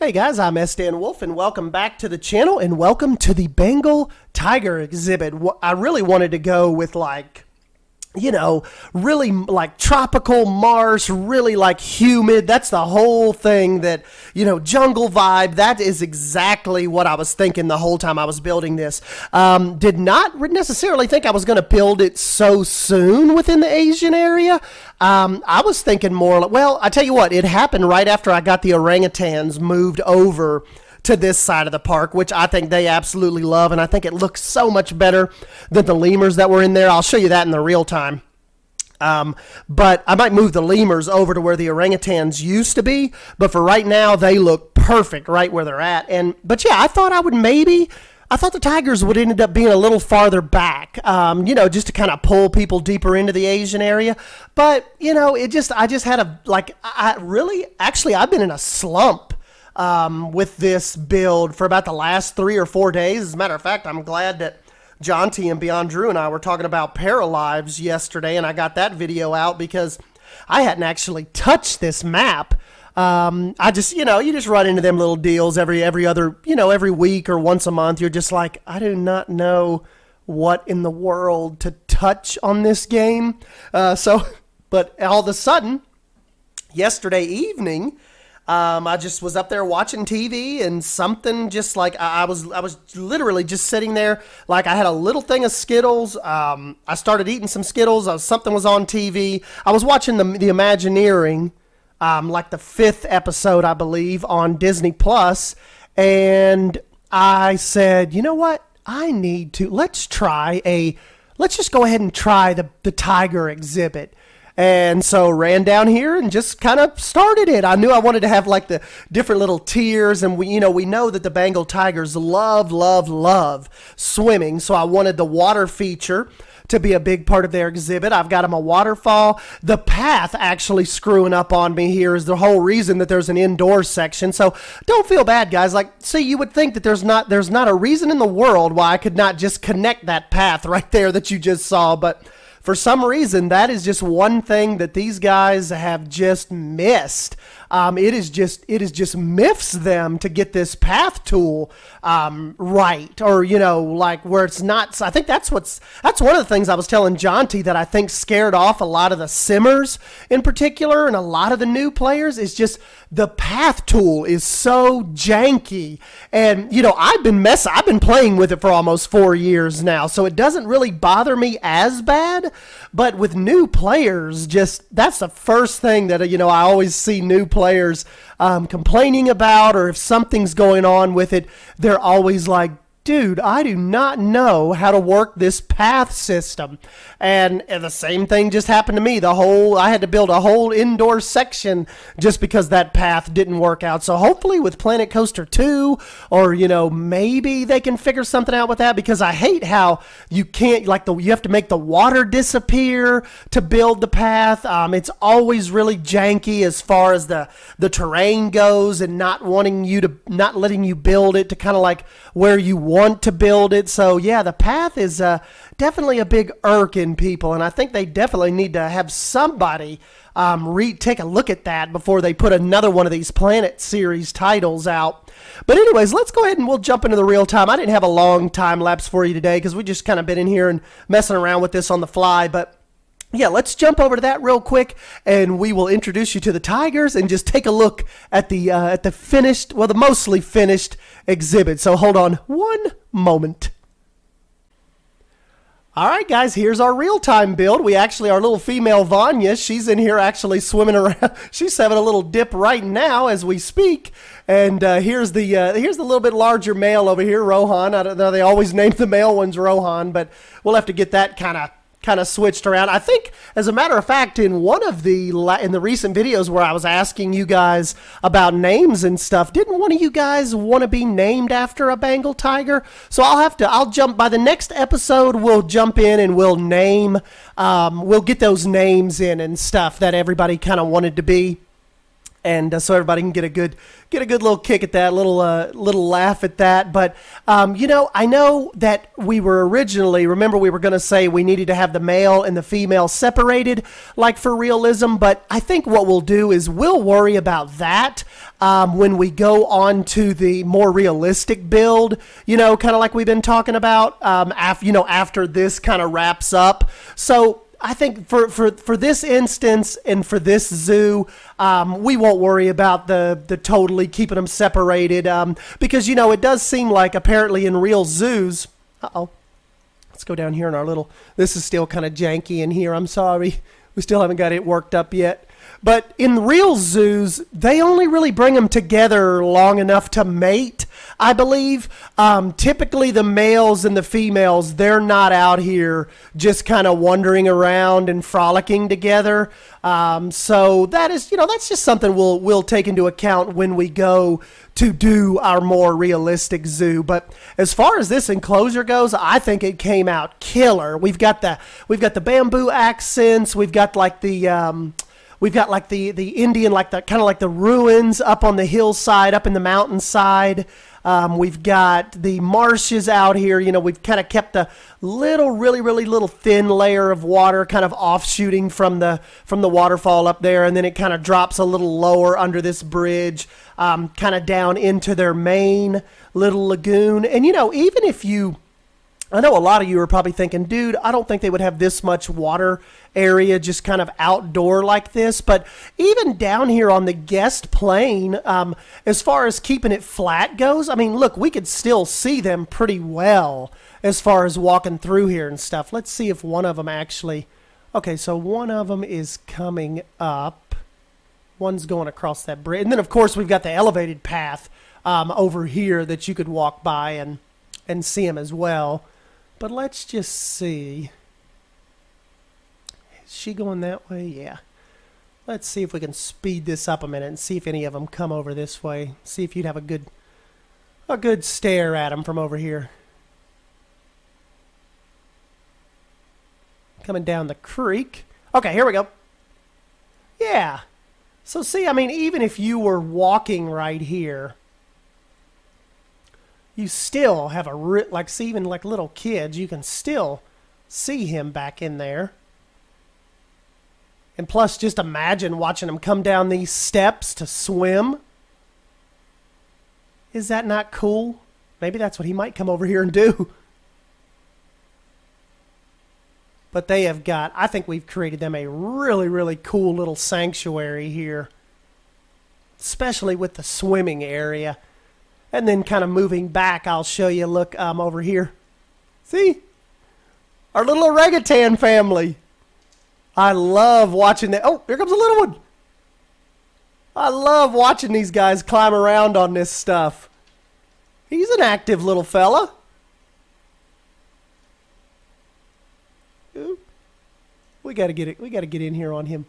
Hey guys, I'm S.Dan Wolf and welcome back to the channel and welcome to the Bengal tiger exhibit. I really wanted to go with really like tropical marsh, really like humid. That's the whole thing that, jungle vibe. That is exactly what I was thinking the whole time I was building this. Did not necessarily think I was going to build it so soon within the Asian area. I was thinking more, well, I tell you what, it happened right after I got the orangutans moved over to this side of the park, which I think they absolutely love, and I think it looks so much better than the lemurs that were in there. I'll show you that in the real time. But I might move the lemurs over to where the orangutans used to be, but for right now, they look perfect right where they're at. But yeah, I thought the tigers would end up being a little farther back, just to kind of pull people deeper into the Asian area. But, I just had I've been in a slump with this build for about the last 3 or 4 days. As a matter of fact, I'm glad that John T and Beyond Drew and I were talking about Paralives yesterday, and I got that video out because I hadn't actually touched this map. I just, you just run into them little deals every week or once a month. You're just like, I do not know what in the world to touch on this game. But all of a sudden, yesterday evening, I just was up there watching TV and something just like I was literally just sitting there like I had a little thing of Skittles. I started eating some Skittles. Something was on TV. I was watching the Imagineering, like the 5th episode, I believe, on Disney Plus, and I said, you know what? Let's just go ahead and try the tiger exhibit. And so ran down here and just kind of started it. I knew I wanted to have like the different little tiers, and we know that the Bengal tigers love swimming. So I wanted the water feature to be a big part of their exhibit. I've got them a waterfall. The path actually screwing up on me here is the whole reason that there's an indoor section. So don't feel bad, guys. See, you would think that there's not a reason in the world why I could not just connect that path right there that you just saw, but for some reason, that is just one thing that these guys have just missed. It just miffs them to get this path tool right, or like where it's not. I think that's one of the things I was telling John T that I think scared off a lot of the simmers in particular, and a lot of the new players is just the path tool is so janky. And I've been playing with it for almost 4 years now, so it doesn't really bother me as bad. But with new players, that's the first thing that I always see new players complaining about, or if something's going on with it, they're always like, dude, I do not know how to work this path system. And the same thing just happened to me. I had to build a whole indoor section just because that path didn't work out. So hopefully with Planet Coaster 2, or maybe they can figure something out with that, because I hate how you can't, you have to make the water disappear to build the path. It's always really janky as far as the terrain goes, and not letting you build it to kind of like where you want to build it. So yeah, the path is definitely a big irk in people, and I think they definitely need to have somebody take a look at that before they put another one of these Planet Series titles out. But anyways, let's go ahead and we'll jump into the real time. I didn't have a long time lapse for you today because we just kind of been in here and messing around with this on the fly, but yeah, let's jump over to that real quick, and we will introduce you to the tigers and just take a look at the finished, well, the mostly finished exhibit. So hold on one moment. All right, guys, here's our real-time build. Our little female Vanya, she's in here actually swimming around. She's having a little dip right now as we speak. And here's the little bit larger male over here, Rohan. I don't know, they always name the male ones Rohan, but we'll have to get that kind of switched around. I think, as a matter of fact, in the recent videos where I was asking you guys about names and stuff, didn't one of you guys want to be named after a Bengal tiger? So I'll jump by the next episode. We'll jump in and we'll name, we'll get those names in and stuff that everybody kind of wanted to be. and so everybody can get a good little kick at that, little laugh at that. But I know that we were originally, remember, we were going to say we needed to have the male and the female separated, like for realism. But I think what we'll do is we'll worry about that when we go on to the more realistic build. Kind of like we've been talking about after this kind of wraps up. So I think for this instance and for this zoo, we won't worry about the totally keeping them separated because, it does seem like apparently in real zoos, let's go down here in our little, this is still kind of janky in here. I'm sorry. We still haven't got it worked up yet. But in real zoos, they only really bring them together long enough to mate, I believe. Typically, the males and the females, they're not out here just kind of wandering around and frolicking together. So that is, that's just something we'll take into account when we go to do our more realistic zoo. But as far as this enclosure goes, I think it came out killer. We've got the bamboo accents. We've got like the the Indian, like the kind of like the ruins up on the hillside, up in the mountainside. We've got the marshes out here. We've kind of kept a really little thin layer of water kind of offshooting from the waterfall up there, and then it kind of drops a little lower under this bridge, kind of down into their main little lagoon. And even if I know a lot of you are probably thinking, dude, I don't think they would have this much water area just kind of outdoor like this. But even down here on the guest plane, as far as keeping it flat goes, I mean, look, we could still see them pretty well as far as walking through here and stuff. Let's see if one of them actually... Okay, so one of them is coming up. One's going across that bridge. And then, of course, we've got the elevated path over here that you could walk by and see them as well. But let's just see. Is she going that way? Yeah. Let's see if we can speed this up a minute and see if any of them come over this way. See if you'd have a good stare at them from over here. Coming down the creek. Okay, here we go. Yeah. So see, I mean, even if you were walking right here, you still have see, even like little kids, you can still see him back in there. And plus, just imagine watching him come down these steps to swim. Is that not cool? Maybe that's what he might come over here and do. But they have got, I think we've created them a really cool little sanctuary here. Especially with the swimming area. And then kind of moving back, I'll show you, look, over here. See? Our little orangutan family. I love watching that. Oh, here comes a little one. I love watching these guys climb around on this stuff. He's an active little fella. Ooh. We gotta get in here on him.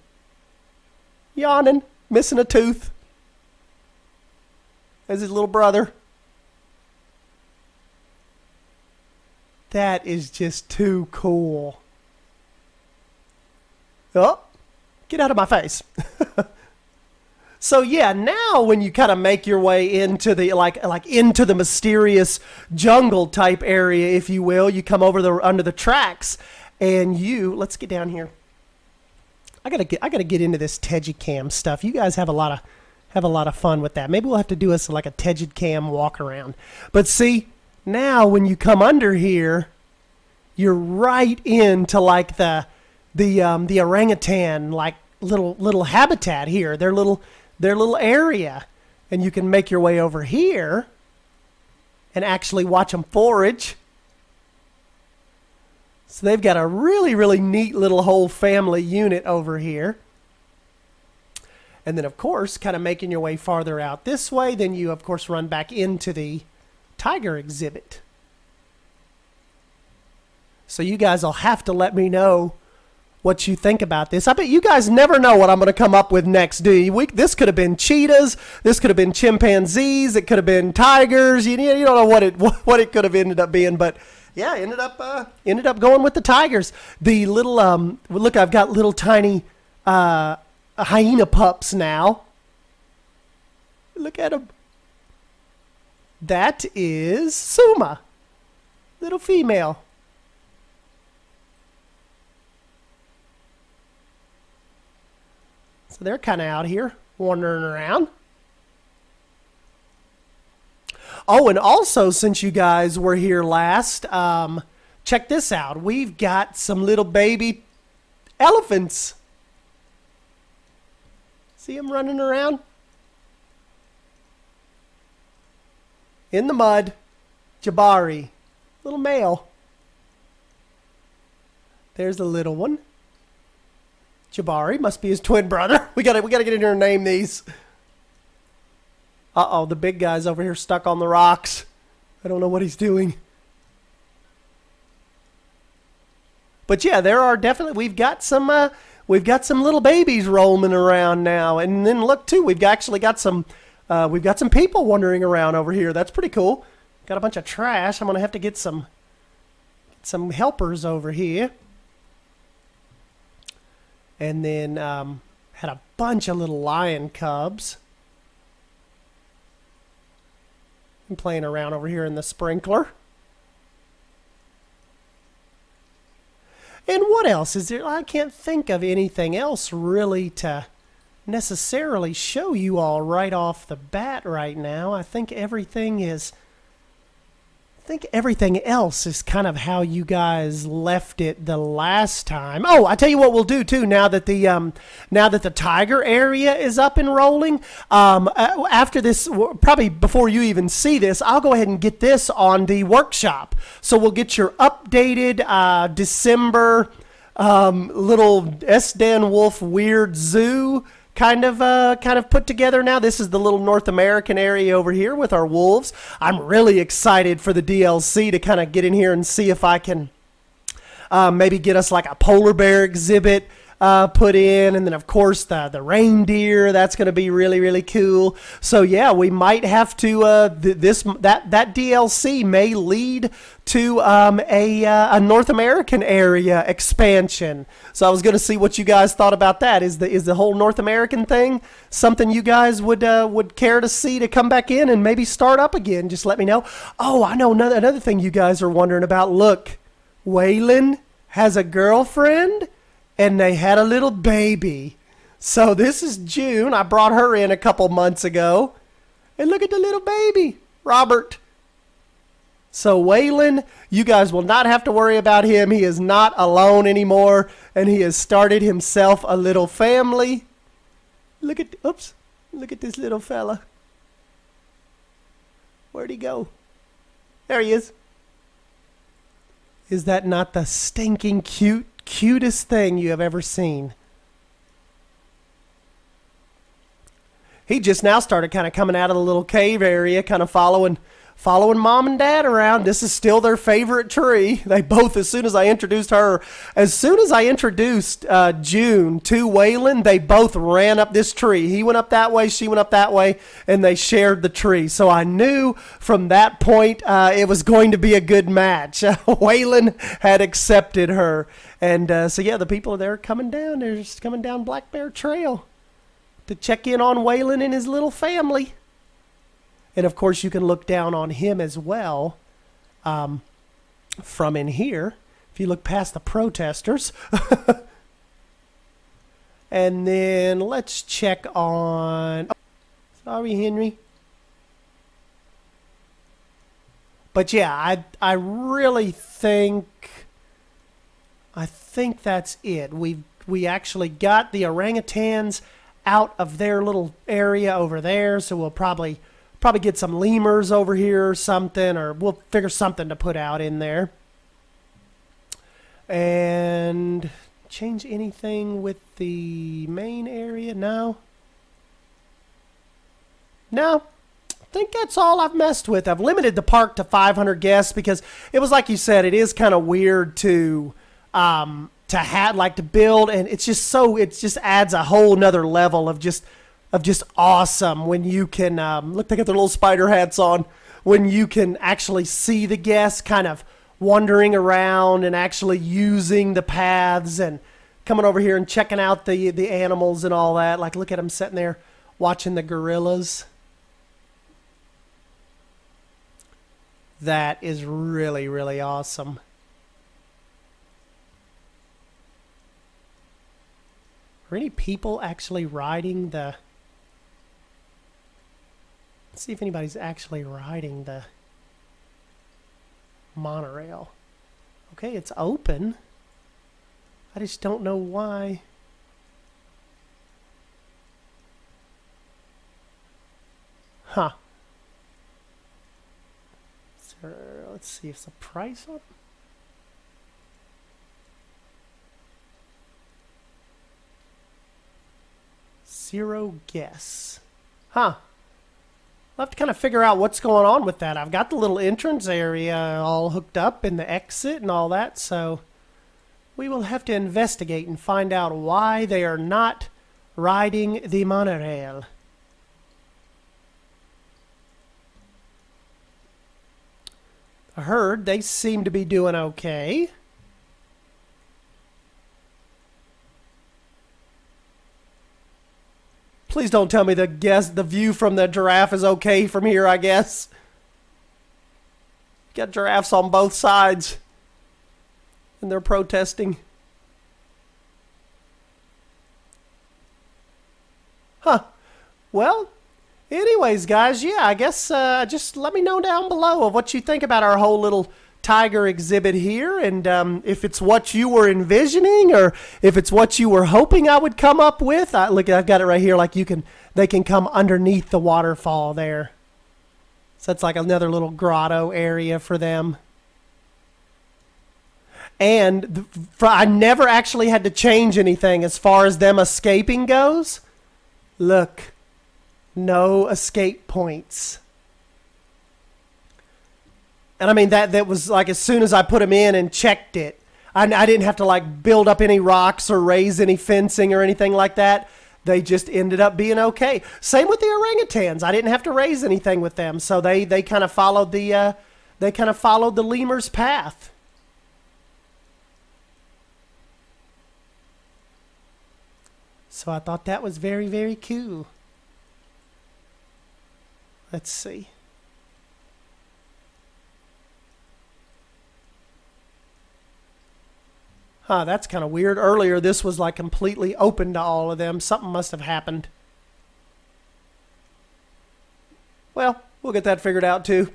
Yawning, missing a tooth. As his little brother. That is just too cool. Oh, get out of my face. So yeah, now when you kind of make your way into the like into the mysterious jungle type area, if you will, you come over under the tracks, and let's get down here. I gotta get into this Tejicam stuff. You guys have a lot of fun with that. Maybe we'll have to do like a Tejicam walk around. But see, now when you come under here, you're right into like the orangutan like little habitat here. Their little area, and you can make your way over here and actually watch them forage. So they've got a really neat little whole family unit over here. And then, of course, kind of making your way farther out this way, then you, of course, run back into the tiger exhibit. So you guys will have to let me know what you think about this. I bet you guys never know what I'm going to come up with next, do you? This could have been cheetahs. This could have been chimpanzees. It could have been tigers. You don't know what it could have ended up being, but yeah, ended up going with the tigers. The little look, I've got little tiny hyena pups now. Look at him. That is Suma, little female. So they're kind of out here wandering around. Oh, and also, since you guys were here last, check this out. We've got some little baby elephants. See them running around? In the mud. Jabari. Little male. There's the little one. Jabari must be his twin brother. We gotta get in here and name these. Uh-oh, the big guy's over here stuck on the rocks. I don't know what he's doing. But yeah, there are definitely, we've got some little babies roaming around now. And then look too, we've got some people wandering around over here. That's pretty cool. Got a bunch of trash. I'm gonna have to get some helpers over here. And then had a bunch of little lion cubs. I'm playing around over here in the sprinkler. And what else is there? I can't think of anything else really to necessarily show you all right off the bat right now. I think everything else is kind of how you guys left it the last time. Oh, I tell you what we'll do too. Now that the tiger area is up and rolling, after this, probably before you even see this, I'll go ahead and get this on the workshop. So we'll get your updated December little Esden Wolf Weird Zoo kind of put together now. This is the little North American area over here with our wolves. I'm really excited for the DLC to kind of get in here and see if I can maybe get us like a polar bear exhibit put in, and then of course the reindeer. That's going to be really, really cool. So yeah, we might have to that DLC may lead to a North American area expansion. So I was going to see what you guys thought about that. Is the whole North American thing something you guys would care to see to come back in and maybe start up again? Just let me know. Oh, I know another thing you guys are wondering about. Look, Waylon has a girlfriend, and they had a little baby. So this is June. I brought her in a couple months ago. And look at the little baby, Robert. So Waylon, you guys will not have to worry about him. He is not alone anymore. And he has started himself a little family. Look at this little fella. Where'd he go? There he is. Is that not the stinking cutest thing you have ever seen? He just now started kind of coming out of the little cave area, kind of following mom and dad around. This is still their favorite tree. They both, as soon as I introduced June to Waylon, they both ran up this tree. He went up that way, she went up that way, and they shared the tree. So I knew from that point it was going to be a good match. Waylon had accepted her. And so yeah, the people there are coming down. They're just coming down Black Bear Trail to check in on Waylon and his little family. And of course, you can look down on him as well from in here, if you look past the protesters. And then let's check on... Oh, sorry, Henry. But yeah, I really think... I think that's it. We actually got the orangutans out of their little area over there, so we'll probably get some lemurs over here or something, or we'll figure something to put out in there. And change anything with the main area? No. I think that's all I've messed with. I've limited the park to 500 guests because it was like you said, it is kind of weird to build, and it just adds a whole nother level of just awesome when you can look, they got their little spider hats on, when you can actually see the guests kind of wandering around and actually using the paths and coming over here and checking out the animals and all that. Like, look at them sitting there watching the gorillas. That is really, really awesome. Are any people actually riding the... Let's see if anybody's actually riding the monorail. Okay, it's open. I just don't know why. Huh. So, let's see, is the price on? Zero guess. Huh. I'll have to kind of figure out what's going on with that. I've got the little entrance area all hooked up and the exit and all that, so we will have to investigate and find out why they are not riding the monorail. I heard they seem to be doing okay. Please don't tell me the view from the giraffe is okay from here, I guess. Got giraffes on both sides. And they're protesting. Huh. Well, anyways, guys, yeah, I guess just let me know down below of what you think about our whole little tiger exhibit here, and if it's what you were envisioning or if it's what you were hoping I would come up with. Look, I've got it right here. Like they can come underneath the waterfall there. So that's like another little grotto area for them. And I never actually had to change anything as far as them escaping goes. Look, no escape points. And I mean, that was like as soon as I put them in and checked it, I didn't have to like build up any rocks or raise any fencing or anything like that. They just ended up being okay. Same with the orangutans. I didn't have to raise anything with them, so they kind of followed the lemur's path. So I thought that was very, very cool. Let's see. Huh, that's kind of weird. Earlier, this was like completely open to all of them. Something must have happened. Well, we'll get that figured out too.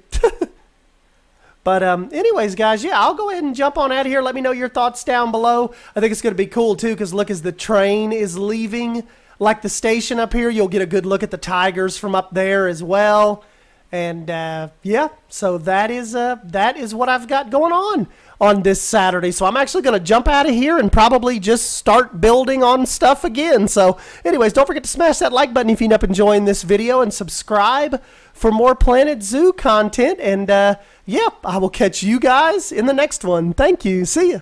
But anyways, guys, yeah, I'll go ahead and jump on out of here. Let me know your thoughts down below. I think it's going to be cool too, because look, as the train is leaving, like the station up here, you'll get a good look at the tigers from up there as well. And yeah, so that is what I've got going on this Saturday. So I'm actually going to jump out of here and probably just start building on stuff again. So anyways, don't forget to smash that like button if you end up enjoying this video, and subscribe for more Planet Zoo content. And yeah, I will catch you guys in the next one. Thank you. See ya.